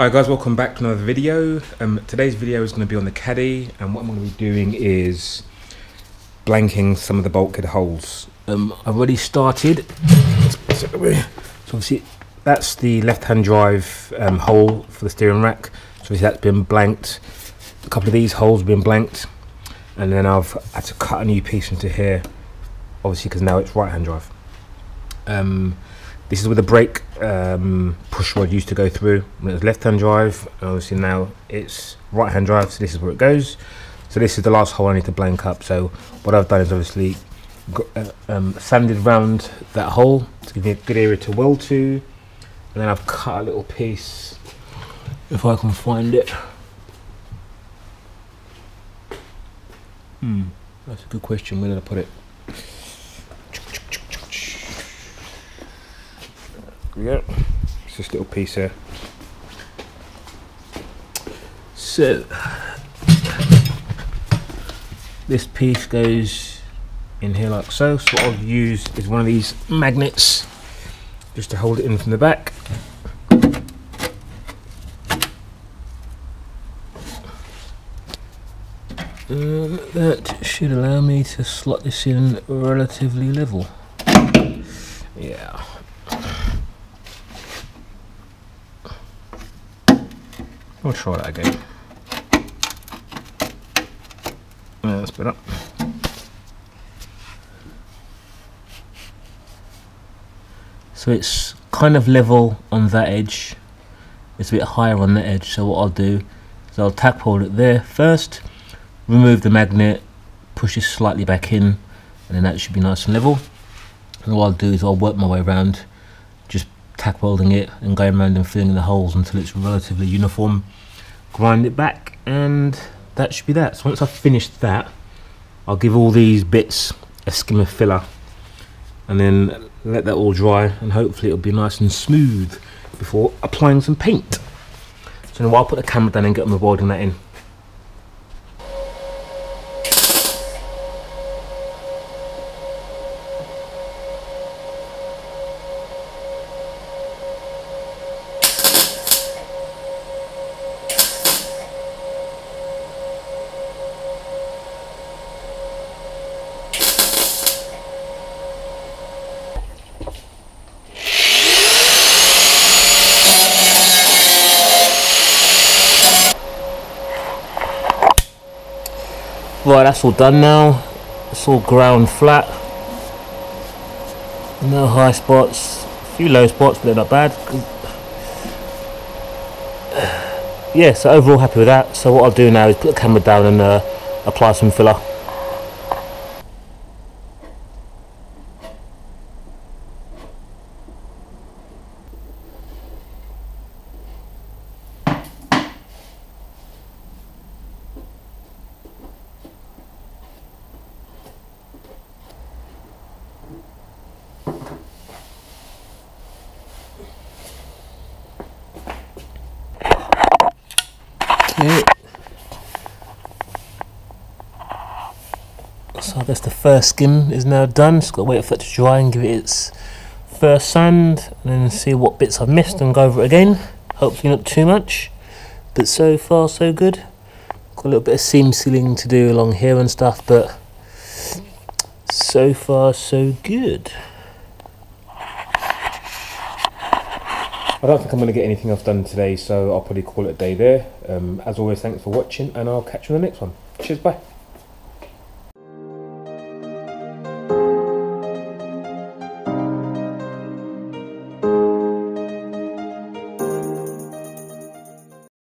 Alright guys, welcome back to another video. Today's video is going to be on the caddy, and what I'm going to be doing is blanking some of the bulkhead holes. I've already started. So obviously that's the left-hand drive hole for the steering rack. So obviously that's been blanked. A couple of these holes have been blanked, and then I've had to cut a new piece into here, obviously because now it's right-hand drive. This is where the brake push rod used to go through when it was left-hand drive. Obviously now it's right-hand drive, so this is where it goes. So this is the last hole I need to blank up. So what I've done is obviously sanded round that hole to give me a good area to weld to, and then I've cut a little piece, if I can find it. That's a good question. Where did I put it? Yeah, it's this little piece here. So this piece goes in here like so. So what I've used is one of these magnets just to hold it in from the back. That should allow me to slot this in relatively level. Yeah. I'll try that again. Yeah, that's better. So it's kind of level on that edge. It's a bit higher on that edge. So what I'll do is I'll tack hold it there first, remove the magnet, push this slightly back in, and then that should be nice and level. And what I'll do is I'll work my way around, just tack welding it and going around and filling in the holes until it's relatively uniform. Grind it back, and that should be that. So once I've finished that, I'll give all these bits a skim of filler and then let that all dry, and hopefully it'll be nice and smooth before applying some paint. So now I'll put the camera down and get on the welding that in. Right, that's all done now. It's all ground flat. No high spots, a few low spots, but they're not bad. Yeah, so overall happy with that. So what I'll do now is put the camera down and apply some filler. Okay. So I guess the first skim is now done. Just got to wait for it to dry and give it its first sand, and then see what bits I've missed and go over it again. Hopefully not too much, but so far so good. Got a little bit of seam sealing to do along here and stuff, but so far so good. I don't think I'm going to get anything else done today, so I'll probably call it a day there. As always, thanks for watching, and I'll catch you in the next one. Cheers, bye.